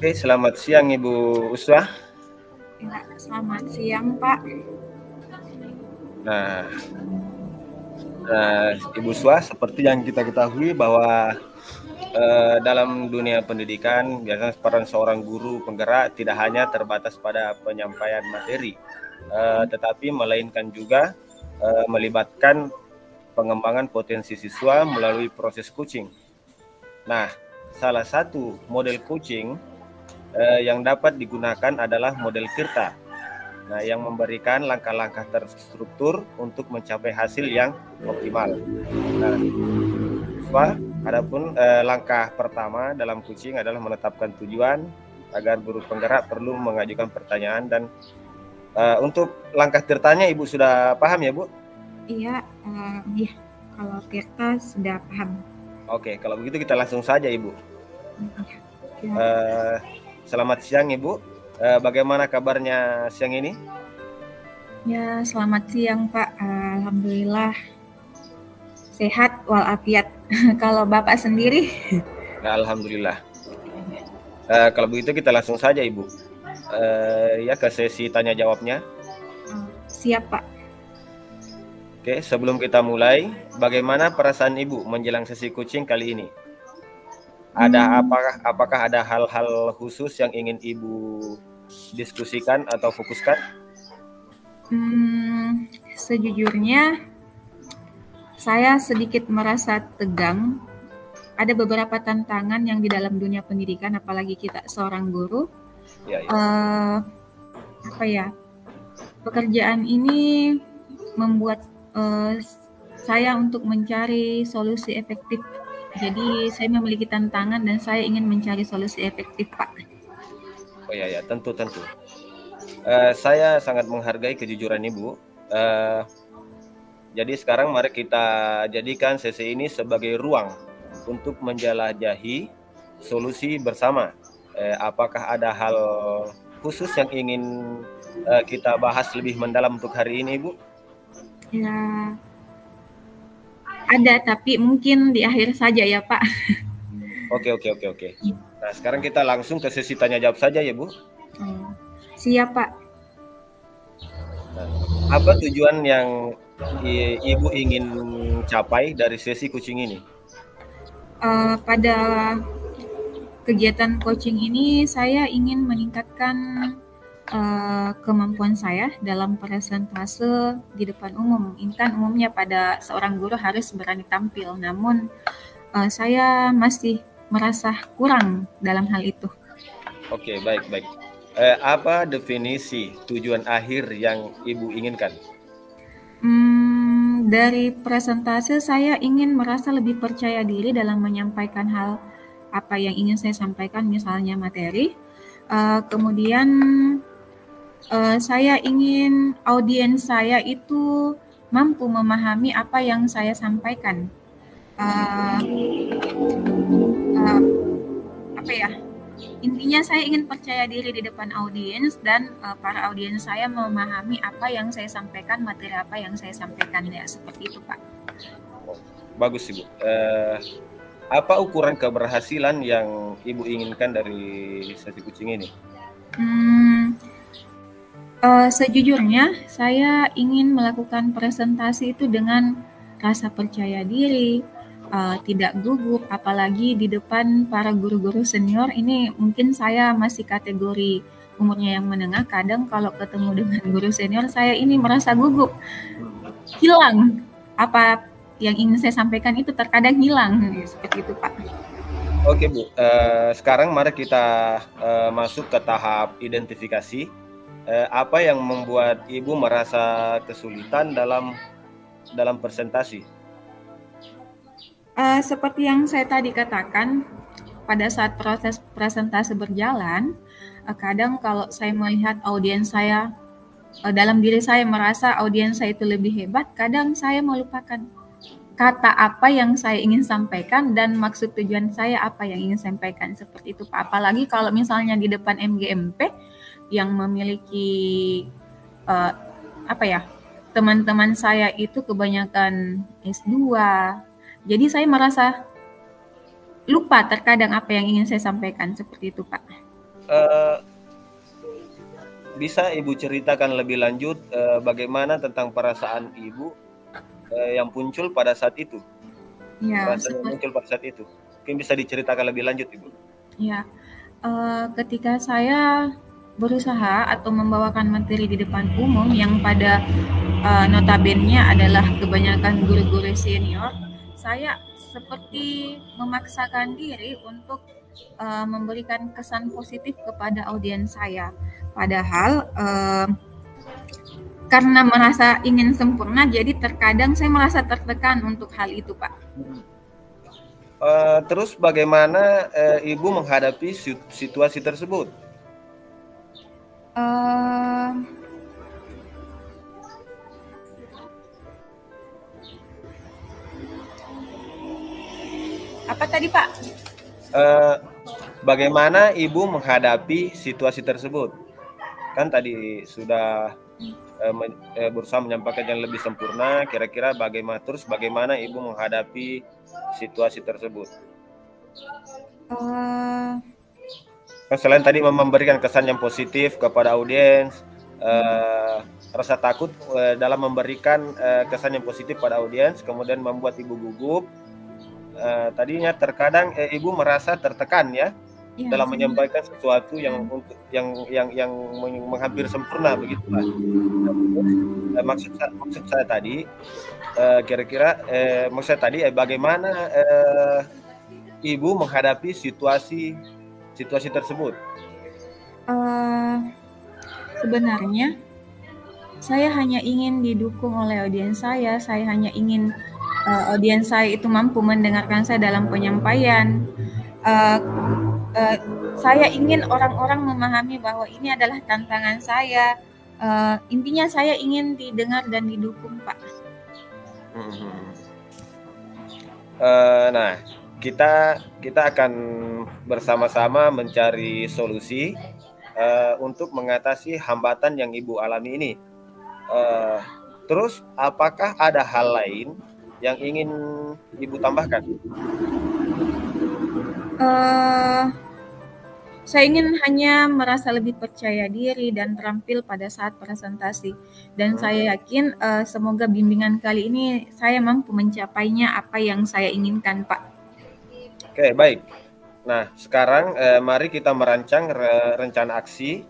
Oke, selamat siang Ibu Uswah. Ya, selamat siang, Pak. Nah, Ibu Uswah, seperti yang kita ketahui bahwa dalam dunia pendidikan, biasanya peran seorang guru penggerak tidak hanya terbatas pada penyampaian materi, tetapi melainkan juga melibatkan pengembangan potensi siswa melalui proses coaching. Nah, salah satu model coaching yang dapat digunakan adalah model Tirta. Nah, yang memberikan langkah-langkah terstruktur untuk mencapai hasil yang optimal. Nah, adapun langkah pertama dalam coaching adalah menetapkan tujuan agar guru penggerak perlu mengajukan pertanyaan dan untuk langkah Tirtanya Ibu sudah paham ya, Bu? Iya, iya. Kalau Tirta sudah paham. Oke, kalau begitu kita langsung saja, Ibu. Selamat siang, Ibu. Bagaimana kabarnya siang ini? Ya, selamat siang, Pak. Alhamdulillah sehat walafiat. Kalau Bapak sendiri? Nah, alhamdulillah. Kalau begitu kita langsung saja, Ibu. Ya ke sesi tanya jawabnya. Siap, Pak. Oke, sebelum kita mulai, bagaimana perasaan Ibu menjelang sesi coaching kali ini? Apakah ada hal-hal khusus yang ingin Ibu diskusikan atau fokuskan? Sejujurnya, saya sedikit merasa tegang. Ada beberapa tantangan yang di dalam dunia pendidikan, apalagi kita seorang guru. Pekerjaan ini membuat saya untuk mencari solusi efektif. Jadi saya memiliki tantangan dan saya ingin mencari solusi efektif, Pak. Oh ya, tentu. Saya sangat menghargai kejujuran Ibu. Jadi sekarang mari kita jadikan sesi ini sebagai ruang untuk menjelajahi solusi bersama. Apakah ada hal khusus yang ingin kita bahas lebih mendalam untuk hari ini, Ibu? Ya, ada, tapi mungkin di akhir saja ya, Pak. Oke. Nah, sekarang kita langsung ke sesi tanya jawab saja ya, Bu. Siap, Pak. Nah, apa tujuan yang Ibu ingin capai dari sesi coaching ini? Pada kegiatan coaching ini saya ingin meningkatkan kemampuan saya dalam presentase di depan umum. Kan umumnya pada seorang guru harus berani tampil, namun saya masih merasa kurang dalam hal itu. Oke, baik. Apa definisi tujuan akhir yang Ibu inginkan? Dari presentase saya ingin merasa lebih percaya diri dalam menyampaikan hal apa yang ingin saya sampaikan, misalnya materi. Kemudian saya ingin audiens saya itu mampu memahami apa yang saya sampaikan. Intinya saya ingin percaya diri di depan audiens dan para audiens saya memahami apa yang saya sampaikan, materi apa yang saya sampaikan, ya seperti itu, Pak. Bagus, Ibu. Apa ukuran keberhasilan yang Ibu inginkan dari sesi coaching ini? Sejujurnya saya ingin melakukan presentasi itu dengan rasa percaya diri, tidak gugup, apalagi di depan para guru-guru senior. Ini mungkin saya masih kategori umurnya yang menengah. Kadang kalau ketemu dengan guru senior saya ini merasa gugup, hilang apa yang ingin saya sampaikan itu terkadang hilang, seperti itu, Pak. Oke, Bu. Sekarang mari kita masuk ke tahap identifikasi. Apa yang membuat Ibu merasa kesulitan dalam presentasi? Seperti yang saya tadi katakan, pada saat proses presentasi berjalan, kadang kalau saya melihat audiens saya, dalam diri saya merasa audiens saya itu lebih hebat, kadang saya melupakan kata apa yang saya ingin sampaikan dan maksud tujuan saya apa yang ingin sampaikan, seperti itu, Pak. Apalagi kalau misalnya di depan MGMP yang memiliki teman-teman saya itu kebanyakan S2. Jadi saya merasa lupa terkadang apa yang ingin saya sampaikan, seperti itu, Pak. uh, bisa Ibu ceritakan lebih lanjut bagaimana tentang perasaan Ibu yang muncul pada saat itu? Ya, Perasaan yang muncul pada saat itu. Mungkin bisa diceritakan lebih lanjut, Ibu. ya. Ketika saya berusaha atau membawakan materi di depan umum yang pada notabene adalah kebanyakan guru-guru senior, saya seperti memaksakan diri untuk memberikan kesan positif kepada audiens saya. Padahal karena merasa ingin sempurna, jadi terkadang saya merasa tertekan untuk hal itu, Pak. Terus bagaimana Ibu menghadapi situasi tersebut? Apa tadi, Pak? Bagaimana Ibu menghadapi situasi tersebut? Kan tadi sudah berusaha menyampaikan yang lebih sempurna. Kira-kira bagaimana Ibu menghadapi situasi tersebut? Kan selain tadi memberikan kesan yang positif kepada audiens, rasa takut dalam memberikan kesan yang positif pada audiens, kemudian membuat Ibu gugup. Tadinya terkadang Ibu merasa tertekan ya, dalam menyampaikan sesuatu yang menghampir sempurna begitu Pak. Maksud saya tadi kira-kira maksud saya tadi bagaimana Ibu menghadapi situasi tersebut? Sebenarnya saya hanya ingin didukung oleh audiens saya hanya ingin audiens saya itu mampu mendengarkan saya dalam penyampaian. Saya ingin orang-orang memahami bahwa ini adalah tantangan saya. Intinya saya ingin didengar dan didukung, Pak. Nah, kita akan bersama-sama mencari solusi untuk mengatasi hambatan yang Ibu alami ini. Terus, apakah ada hal lain yang ingin Ibu tambahkan? Saya ingin hanya merasa lebih percaya diri dan terampil pada saat presentasi. Dan saya yakin semoga bimbingan kali ini saya mampu mencapainya apa yang saya inginkan, Pak. Oke, baik. Nah, sekarang mari kita merancang rencana aksi.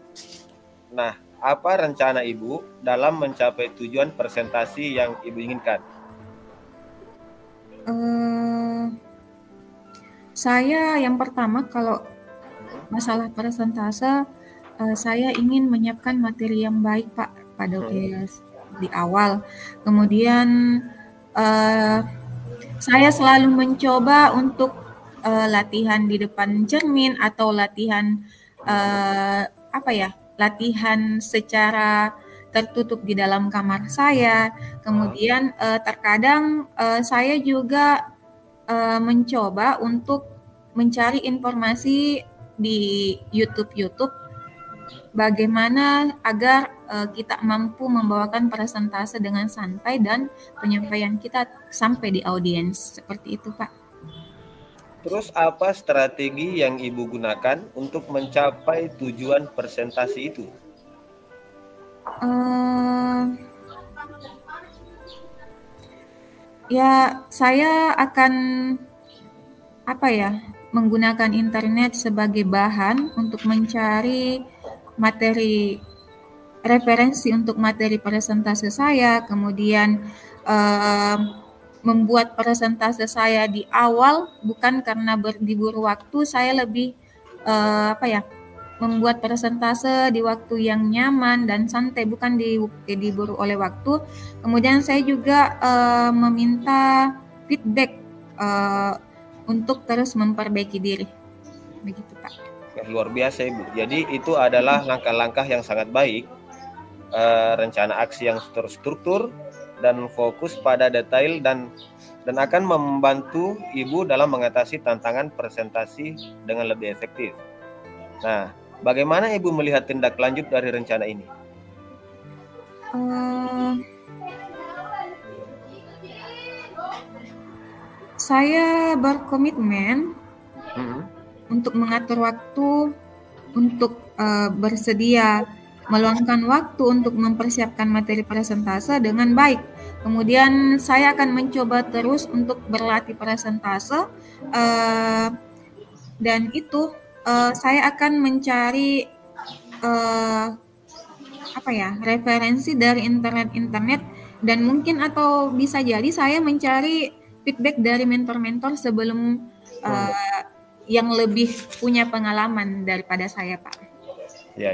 Nah, apa rencana Ibu dalam mencapai tujuan presentasi yang Ibu inginkan? Saya yang pertama kalau masalah presentase, saya ingin menyiapkan materi yang baik Pak pada di awal. Kemudian saya selalu mencoba untuk latihan di depan cermin atau latihan latihan secara tertutup di dalam kamar saya. Kemudian terkadang saya juga mencoba untuk mencari informasi di YouTube bagaimana agar kita mampu membawakan presentase dengan santai dan penyampaian kita sampai di audiens. Seperti itu, Pak. Terus apa strategi yang Ibu gunakan untuk mencapai tujuan presentasi itu? Ya, saya akan menggunakan internet sebagai bahan untuk mencari materi referensi untuk materi presentase saya, kemudian membuat presentase saya di awal bukan karena diburu waktu, saya lebih membuat presentase di waktu yang nyaman dan santai, bukan diburu oleh waktu. Kemudian saya juga meminta feedback untuk terus memperbaiki diri. Begitu, Pak. Luar biasa, Ibu. Jadi itu adalah langkah-langkah yang sangat baik, rencana aksi yang terstruktur dan fokus pada detail dan akan membantu Ibu dalam mengatasi tantangan presentasi dengan lebih efektif. Nah, bagaimana Ibu melihat tindak lanjut dari rencana ini? Saya berkomitmen untuk mengatur waktu untuk bersedia meluangkan waktu untuk mempersiapkan materi presentase dengan baik. Kemudian saya akan mencoba terus untuk berlatih presentase, dan itu saya akan mencari referensi dari internet dan mungkin atau bisa jadi saya mencari feedback dari mentor-mentor sebelum yang lebih punya pengalaman daripada saya, Pak. Ya.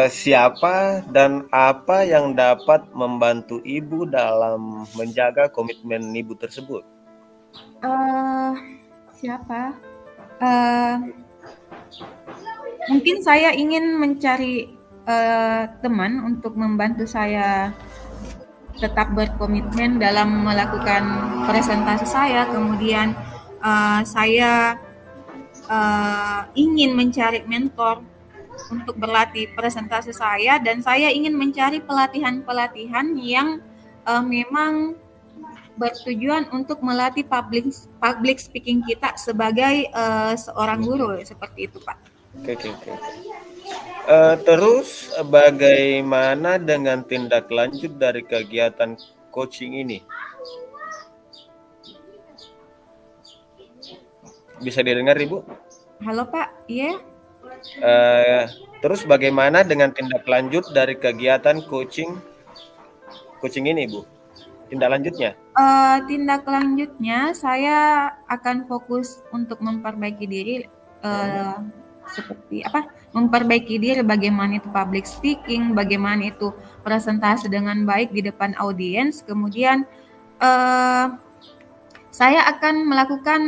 Siapa dan apa yang dapat membantu Ibu dalam menjaga komitmen Ibu tersebut? Siapa? Mungkin saya ingin mencari teman untuk membantu saya tetap berkomitmen dalam melakukan presentasi saya. Kemudian saya ingin mencari mentor untuk berlatih presentasi saya, dan saya ingin mencari pelatihan-pelatihan yang memang bertujuan untuk melatih public speaking kita sebagai seorang guru, seperti itu, Pak. Oke. Terus bagaimana dengan tindak lanjut dari kegiatan coaching ini? Bisa didengar, Ibu? Halo, Pak. Iya. Terus bagaimana dengan tindak lanjut dari kegiatan coaching ini, Bu? Tindak lanjutnya? Tindak lanjutnya saya akan fokus untuk memperbaiki diri, seperti memperbaiki diri, bagaimana itu public speaking, bagaimana itu presentasi dengan baik di depan audiens. Kemudian saya akan melakukan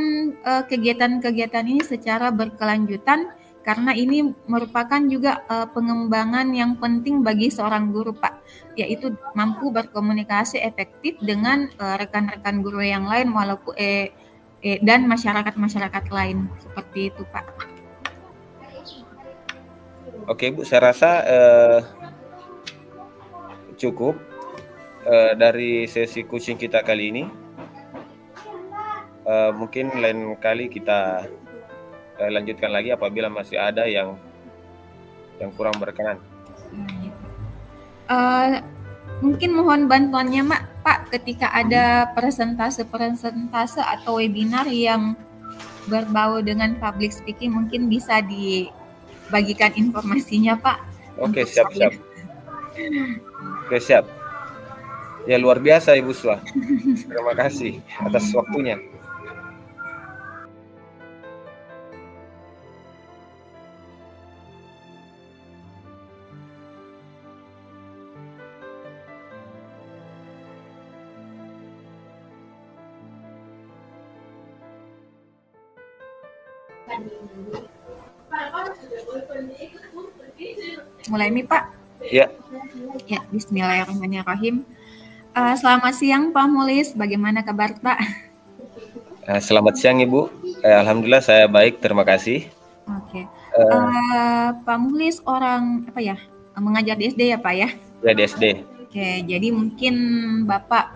kegiatan-kegiatan ini secara berkelanjutan, karena ini merupakan juga pengembangan yang penting bagi seorang guru, Pak, yaitu mampu berkomunikasi efektif dengan rekan-rekan guru yang lain walaupun dan masyarakat lain, seperti itu, Pak. Oke, Bu, saya rasa cukup dari sesi coaching kita kali ini. Mungkin lain kali kita lanjutkan lagi apabila masih ada yang kurang berkenan. Mungkin mohon bantuannya, Pak, ketika ada presentase atau webinar yang berbau dengan public speaking, mungkin bisa dibagikan informasinya, Pak. Oke, siap. Oke, siap. Ya, luar biasa, Ibu Swa. Terima kasih atas waktunya. Mulai nih, Pak. Ya. Ya, bismillahirrahmanirrahim. Selamat siang, Pak Mulis. Bagaimana kabar, Pak? Selamat siang, Ibu. Alhamdulillah saya baik, terima kasih. Oke. Pak Mulis orang mengajar di SD ya, Pak ya? Ya, di SD. Oke, jadi mungkin Bapak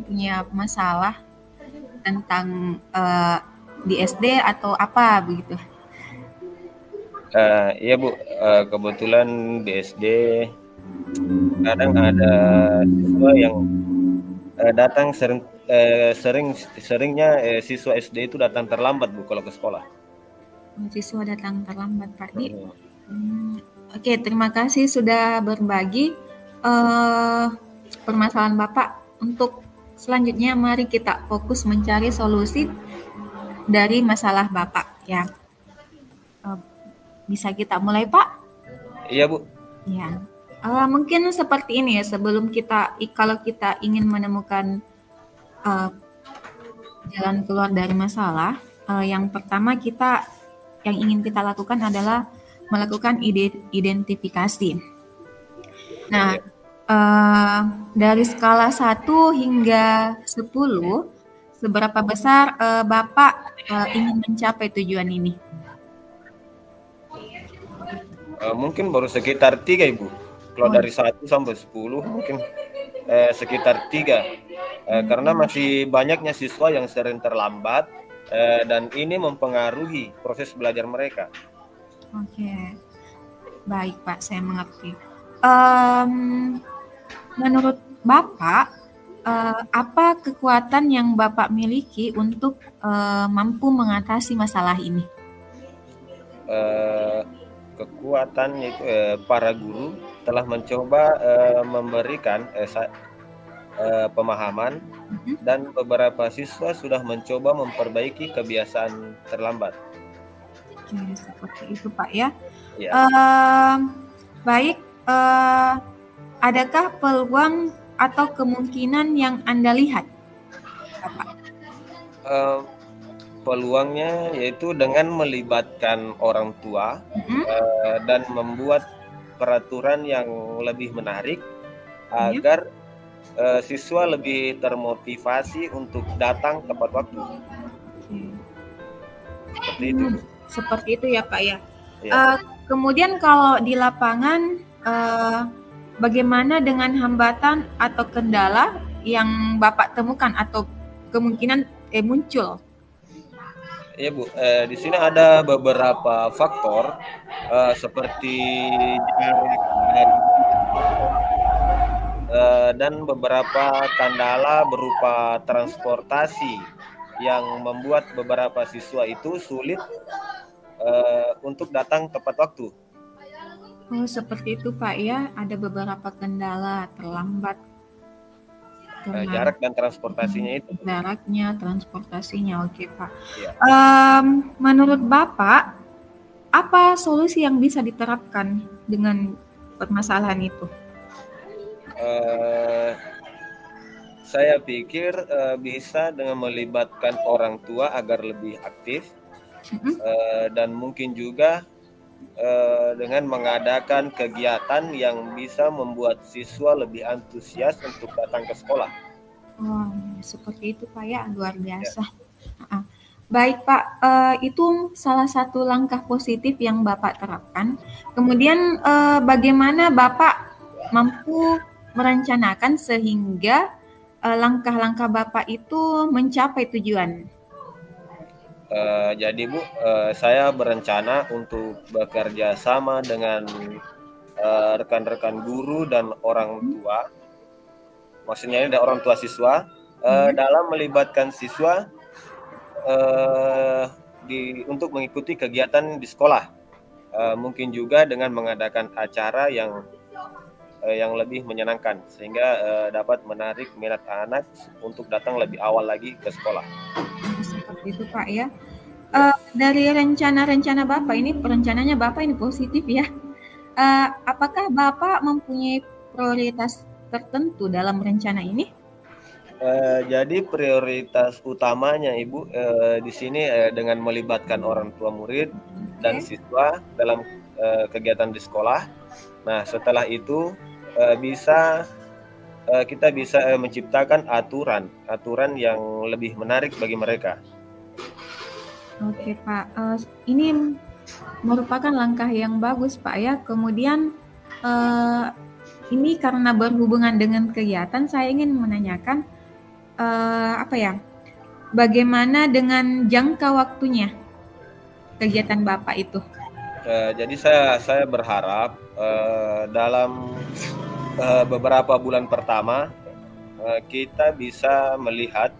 punya masalah tentang di SD atau apa begitu? Iya, Bu, kebetulan di SD kadang ada siswa yang datang seringnya siswa SD itu datang terlambat, Bu, kalau ke sekolah. Siswa datang terlambat, Pak Di. Oke, terima kasih sudah berbagi permasalahan Bapak. Untuk selanjutnya mari kita fokus mencari solusi dari masalah Bapak, ya. Bisa kita mulai, Pak? Iya, Bu. Ya. Mungkin seperti ini ya, sebelum kalau kita ingin menemukan jalan keluar dari masalah, yang pertama yang ingin kita lakukan adalah melakukan identifikasi. Nah, dari skala 1 hingga 10, seberapa besar Bapak ingin mencapai tujuan ini? Mungkin baru sekitar 3, Ibu. Kalau dari 1 sampai 10 mungkin sekitar 3. Karena masih banyaknya siswa yang sering terlambat dan ini mempengaruhi proses belajar mereka. Oke, baik Pak, saya mengerti. Em, Menurut Bapak, apa kekuatan yang Bapak miliki untuk mampu mengatasi masalah ini? Kekuatan yaitu para guru telah mencoba memberikan pemahaman dan beberapa siswa sudah mencoba memperbaiki kebiasaan terlambat. Oke, seperti itu Pak ya. Ya. Baik, adakah peluang atau kemungkinan yang Anda lihat, Bapak? Peluangnya yaitu dengan melibatkan orang tua dan membuat peraturan yang lebih menarik agar siswa lebih termotivasi untuk datang tepat waktu. Seperti itu. Seperti itu ya Pak ya. Kemudian kalau di lapangan, bagaimana dengan hambatan atau kendala yang Bapak temukan atau kemungkinan muncul? Ya Bu, di sini ada beberapa faktor seperti dan beberapa kendala berupa transportasi yang membuat beberapa siswa itu sulit untuk datang tepat waktu. Oh, seperti itu Pak ya, ada beberapa kendala terlambat. Jarak dan transportasinya itu. Jaraknya, transportasinya, oke Pak. Ya. Menurut Bapak, apa solusi yang bisa diterapkan dengan permasalahan itu? Saya pikir bisa dengan melibatkan orang tua agar lebih aktif dan mungkin juga dengan mengadakan kegiatan yang bisa membuat siswa lebih antusias untuk datang ke sekolah. Oh, seperti itu Pak ya, luar biasa. Ya. Baik Pak, itu salah satu langkah positif yang Bapak terapkan. Kemudian bagaimana Bapak mampu merencanakan sehingga langkah-langkah Bapak itu mencapai tujuan? Jadi Bu, saya berencana untuk bekerja sama dengan rekan-rekan guru dan orang tua, maksudnya ini orang tua siswa, dalam melibatkan siswa untuk mengikuti kegiatan di sekolah, mungkin juga dengan mengadakan acara yang lebih menyenangkan sehingga dapat menarik minat anak untuk datang lebih awal lagi ke sekolah. Seperti itu Pak ya. Dari rencana-rencana Bapak ini, perencananya Bapak ini positif ya. Apakah Bapak mempunyai prioritas tertentu dalam rencana ini? Jadi prioritas utamanya Ibu di sini dengan melibatkan orang tua murid dan siswa dalam kegiatan di sekolah. Nah setelah itu kita bisa menciptakan aturan yang lebih menarik bagi mereka. Oke Pak, ini merupakan langkah yang bagus Pak ya. Kemudian ini karena berhubungan dengan kegiatan, saya ingin menanyakan bagaimana dengan jangka waktunya kegiatan Bapak itu? Jadi saya berharap dalam beberapa bulan pertama kita bisa melihat,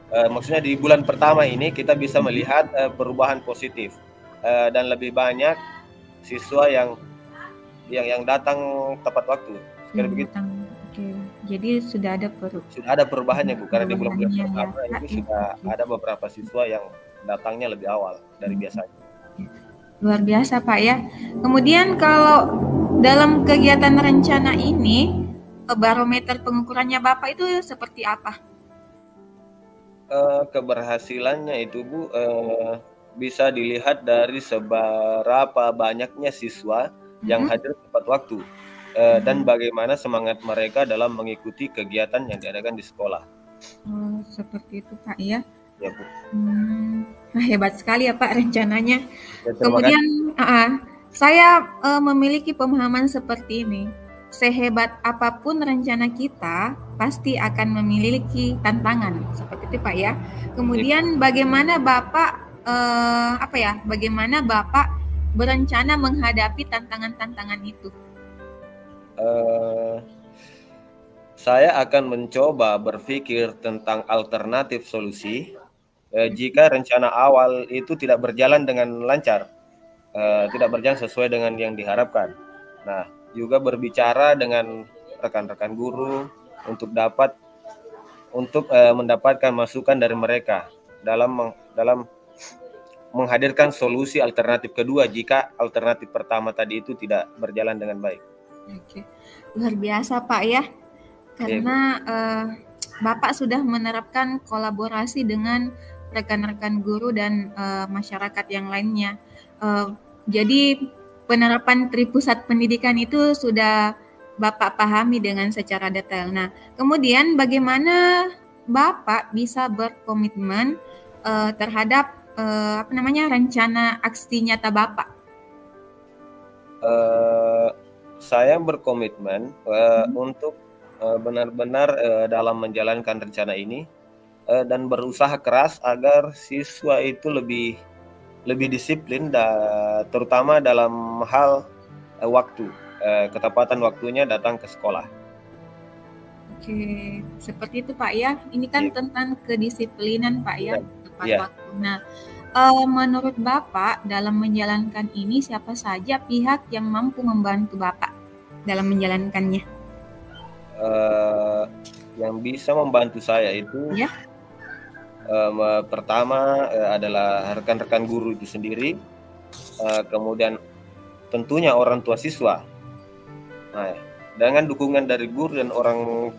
maksudnya di bulan pertama ini kita bisa melihat perubahan positif dan lebih banyak siswa yang datang tepat waktu. Begitu. Oke. Jadi sudah ada perubahannya Bu, karena di bulan pertama itu sudah ada beberapa siswa yang datangnya lebih awal dari biasanya. Luar biasa Pak ya. Kemudian kalau dalam kegiatan rencana ini, barometer pengukurannya Bapak itu seperti apa? Keberhasilannya itu Bu bisa dilihat dari seberapa banyaknya siswa yang hadir tepat waktu dan bagaimana semangat mereka dalam mengikuti kegiatan yang diadakan di sekolah. Oh, seperti itu Pak ya. Ya Bu. Hebat sekali ya Pak rencananya. Ya, kemudian saya memiliki pemahaman seperti ini. Sehebat apapun rencana kita, pasti akan memiliki tantangan. Seperti itu Pak ya. Kemudian bagaimana Bapak bagaimana Bapak berencana menghadapi tantangan-tantangan itu? Saya akan mencoba berpikir tentang alternatif solusi jika rencana awal itu tidak berjalan dengan lancar, tidak berjalan sesuai dengan yang diharapkan. Nah, juga berbicara dengan rekan-rekan guru untuk mendapatkan masukan dari mereka dalam menghadirkan solusi alternatif kedua jika alternatif pertama tadi itu tidak berjalan dengan baik. Oke, luar biasa Pak ya, karena Bapak sudah menerapkan kolaborasi dengan rekan-rekan guru dan masyarakat yang lainnya. Jadi penerapan Tripusat Pendidikan itu sudah Bapak pahami dengan secara detail. Nah, kemudian bagaimana Bapak bisa berkomitmen terhadap rencana aksi nyata Bapak? Saya berkomitmen untuk benar-benar dalam menjalankan rencana ini dan berusaha keras agar siswa itu lebih disiplin, terutama dalam hal waktu, ketepatan waktunya datang ke sekolah. Oke, seperti itu Pak ya. Ini kan tentang kedisiplinan Pak ya, tepat waktu. Nah, menurut Bapak dalam menjalankan ini siapa saja pihak yang mampu membantu Bapak dalam menjalankannya? Yang bisa membantu saya itu pertama adalah rekan-rekan guru itu sendiri, kemudian tentunya orang tua siswa. Nah, dengan dukungan dari guru dan orang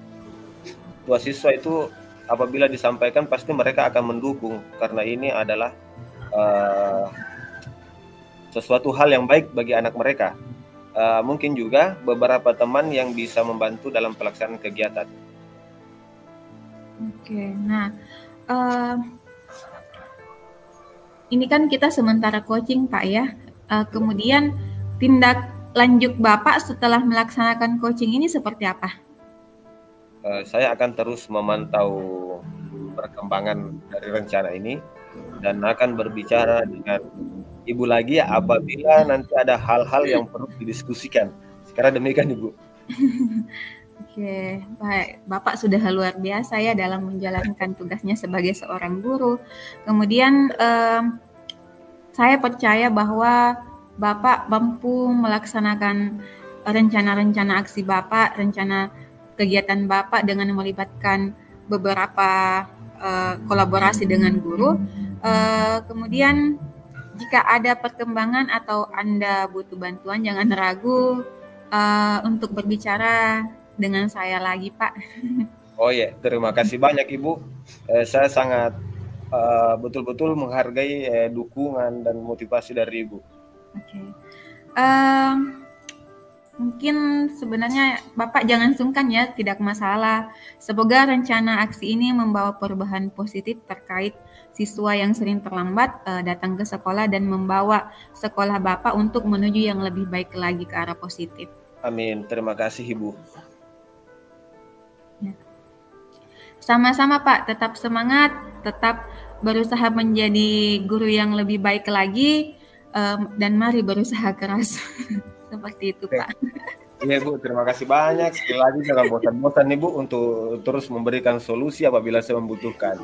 tua siswa itu apabila disampaikan pasti mereka akan mendukung karena ini adalah sesuatu hal yang baik bagi anak mereka. Mungkin juga beberapa teman yang bisa membantu dalam pelaksanaan kegiatan. Oke, nah ini kan kita sementara coaching Pak ya. Kemudian tindak lanjut Bapak setelah melaksanakan coaching ini seperti apa? Saya akan terus memantau perkembangan dari rencana ini dan akan berbicara dengan Ibu lagi apabila nanti ada hal-hal yang perlu didiskusikan. Sekarang demikian Ibu. Oke, baik. Bapak sudah luar biasa ya dalam menjalankan tugasnya sebagai seorang guru. Kemudian saya percaya bahwa Bapak mampu melaksanakan rencana-rencana aksi Bapak, rencana kegiatan Bapak dengan melibatkan beberapa kolaborasi dengan guru. Kemudian jika ada perkembangan atau Anda butuh bantuan, jangan ragu untuk berbicara dengan saya lagi, Pak. Oh ya, terima kasih banyak Ibu. Saya sangat betul-betul menghargai dukungan dan motivasi dari Ibu. Oke. Mungkin sebenarnya Bapak jangan sungkan ya, tidak masalah. Semoga rencana aksi ini membawa perubahan positif terkait siswa yang sering terlambat datang ke sekolah dan membawa sekolah Bapak untuk menuju yang lebih baik lagi ke arah positif. Amin. Terima kasih Ibu. Ya. Sama-sama Pak, tetap semangat, tetap berusaha menjadi guru yang lebih baik lagi, dan mari berusaha keras. Seperti itu Pak. Iya Bu, terima kasih banyak. Sekali lagi jangan bosan-bosan nih Bu untuk terus memberikan solusi apabila saya membutuhkan.